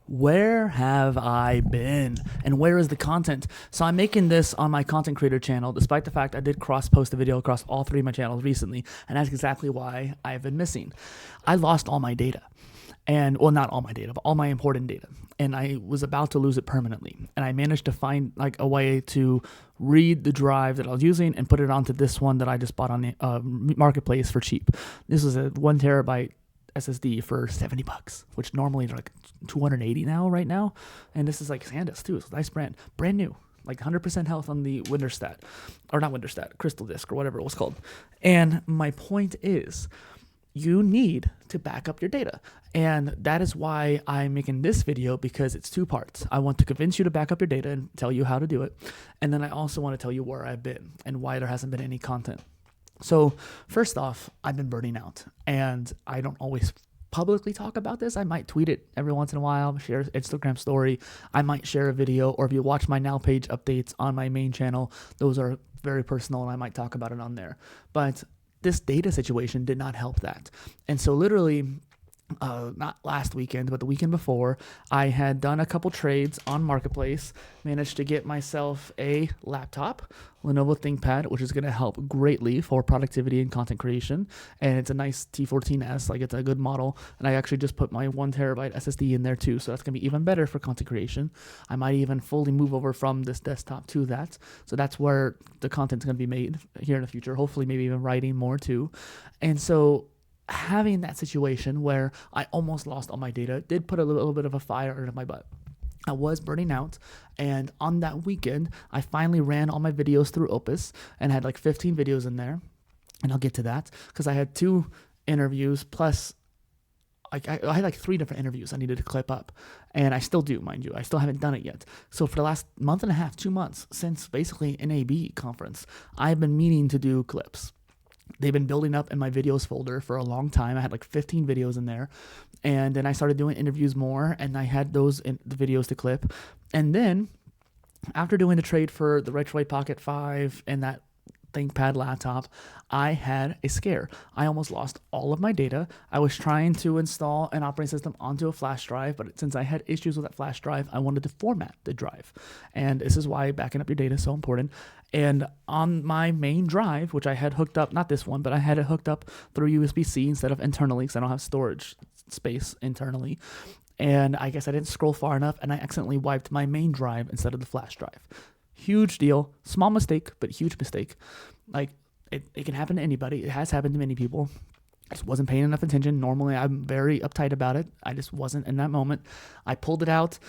Where have I been? And where is the content? So I'm making this on my content creator channel, despite the fact I did cross-post a video across all three of my channels recently, and that's exactly why I've been missing. I lost all my data. And, well, not all my data, but all my important data. And I was about to lose it permanently. And I managed to find like a way to read the drive that I was using and put it onto this one that I just bought on the marketplace for cheap. This is a 1 terabyte SSD for $70, which normally they're like 280 now, right now. And this is like SanDisk too. It's a nice brand new, like 100% health on the Winterstat, or not Winterstat, Crystal Disk or whatever it was called. And my point is, you need to back up your data. And that is why I'm making this video, because it's two parts. I want to convince you to back up your data and tell you how to do it. And then I also want to tell you where I've been and why there hasn't been any content. So first off, I've been burning out, and I don't always publicly talk about this. I might tweet it every once in a while, share an Instagram story. I might share a video, or if you watch my Now page updates on my main channel, those are very personal and I might talk about it on there. But this data situation did not help that. And so literally, not last weekend, but the weekend before, I had done a couple trades on Marketplace, managed to get myself a laptop, Lenovo ThinkPad, which is going to help greatly for productivity and content creation. And it's a nice T14S, like it's a good model. And I actually just put my 1 terabyte SSD in there too. So that's going to be even better for content creation. I might even fully move over from this desktop to that. So that's where the content's going to be made here in the future. Hopefully maybe even writing more too. And so having that situation where I almost lost all my data did put a little bit of a fire under my butt. I was burning out, and on that weekend, I finally ran all my videos through Opus and had like 15 videos in there, and I'll get to that because I had 2 interviews plus I had like 3 different interviews I needed to clip up, and I still do, mind you. I still haven't done it yet. So for the last month and a half, 2 months, since basically NAB conference, I've been meaning to do clips. They've been building up in my videos folder for a long time. I had like 15 videos in there. And then I started doing interviews more, and I had those in the videos to clip. And then after doing the trade for the Retroid Pocket 5 and that ThinkPad laptop, I had a scare. I almost lost all of my data. I was trying to install an operating system onto a flash drive, but since I had issues with that flash drive, I wanted to format the drive. And this is why backing up your data is so important. And on my main drive, which I had hooked up, not this one, but I had it hooked up through USB-C instead of internally, because I don't have storage space internally. And I guess I didn't scroll far enough, and I accidentally wiped my main drive instead of the flash drive. Huge deal. Small mistake, but huge mistake. Like, it can happen to anybody. It has happened to many people. I just wasn't paying enough attention. Normally, I'm very uptight about it. I just wasn't in that moment. I pulled it out,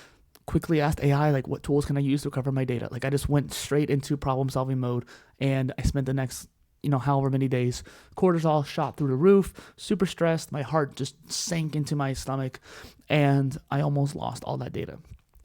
quickly asked AI, like, what tools can I use to recover my data? Like, I just went straight into problem-solving mode, and I spent the next, however many days, cortisol shot through the roof, super stressed. My heart just sank into my stomach, and I almost lost all that data.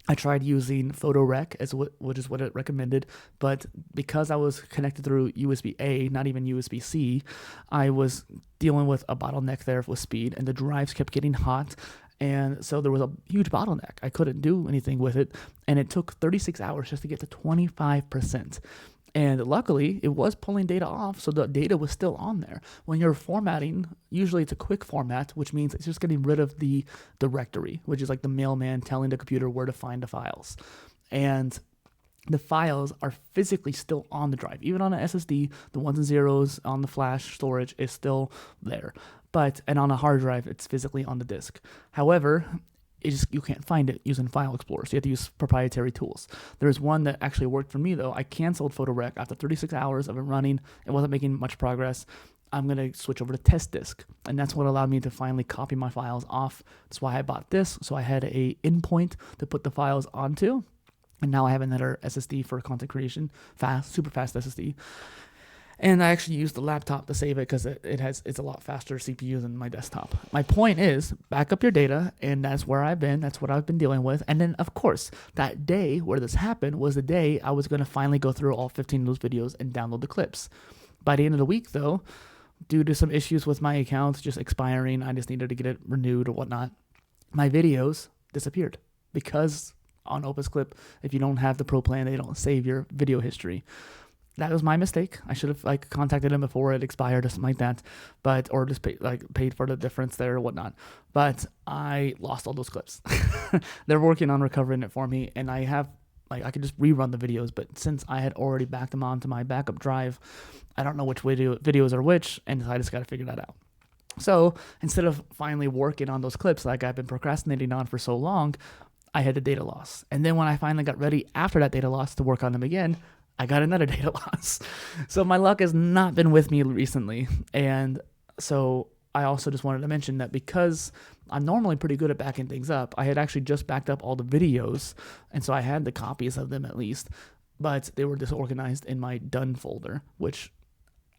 I tried using PhotoRec, which is what it recommended, but because I was connected through USB-A, not even USB-C, I was dealing with a bottleneck there with speed, and the drives kept getting hot, and so there was a huge bottleneck. I couldn't do anything with it, and it took 36 hours just to get to 25%. And luckily, it was pulling data off, so the data was still on there. When you're formatting, usually it's a quick format, which means it's just getting rid of the directory, which is like the mailman telling the computer where to find the files. And the files are physically still on the drive. Even on an SSD, the ones and zeros on the flash storage is still there. And on a hard drive, it's physically on the disk. However, you can't find it using File Explorer, so you have to use proprietary tools. There's one that actually worked for me, though. I canceled PhotoRec after 36 hours of it running. It wasn't making much progress. I'm going to switch over to Test Disk, and that's what allowed me to finally copy my files off. That's why I bought this, so I had a endpoint to put the files onto, and now I have another SSD for content creation, super fast SSD. And I actually used the laptop to save it because it's a lot faster CPU than my desktop. My point is, back up your data, and that's where I've been. That's what I've been dealing with. And then, of course, that day where this happened was the day I was going to finally go through all 15 of those videos and download the clips. By the end of the week, though, due to some issues with my account just expiring, I just needed to get it renewed or whatnot, my videos disappeared. Because on Opus Clip, if you don't have the Pro plan, they don't save your video history. that was my mistake. I should have like contacted him before it expired or something like that, or just paid for the difference there or whatnot. But I lost all those clips. They're working on recovering it for me, and I could just rerun the videos, but since I had already backed them onto my backup drive, I don't know which videos are which, and I just got to figure that out. So instead of finally working on those clips like I've been procrastinating on for so long, I had the data loss. And then when I finally got ready after that data loss to work on them again, I got another data loss. So my luck has not been with me recently. And so I also just wanted to mention that because I'm normally pretty good at backing things up, I had actually just backed up all the videos. And so I had the copies of them at least, but they were disorganized in my done folder, which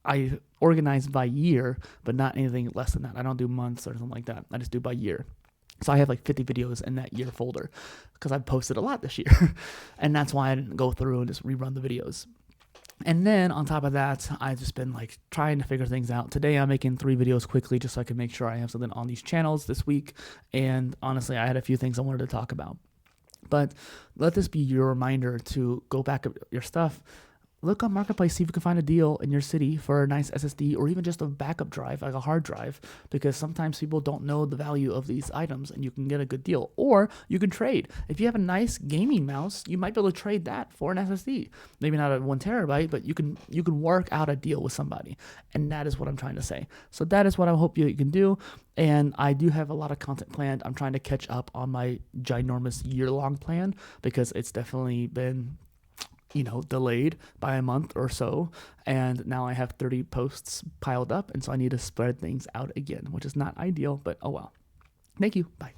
I organize by year, but not anything less than that. I don't do months or something like that. I just do by year. So I have like 50 videos in that year folder because I've posted a lot this year. And that's why I didn't go through and just rerun the videos. And then on top of that, I've just been like trying to figure things out. Today I'm making 3 videos quickly just so I can make sure I have something on these channels this week. And honestly, I had a few things I wanted to talk about. But let this be your reminder to go back up your stuff. Look on Marketplace, see if you can find a deal in your city for a nice SSD or even just a backup drive, like a hard drive, because sometimes people don't know the value of these items and you can get a good deal. Or you can trade. If you have a nice gaming mouse, you might be able to trade that for an SSD. Maybe not a 1 terabyte, but you can work out a deal with somebody. And that is what I'm trying to say. So that is what I hope you can do. And I do have a lot of content planned. I'm trying to catch up on my ginormous year-long plan because it's definitely been delayed by a month or so. And now I have 30 posts piled up. And so I need to spread things out again, which is not ideal, but oh well. Thank you. Bye.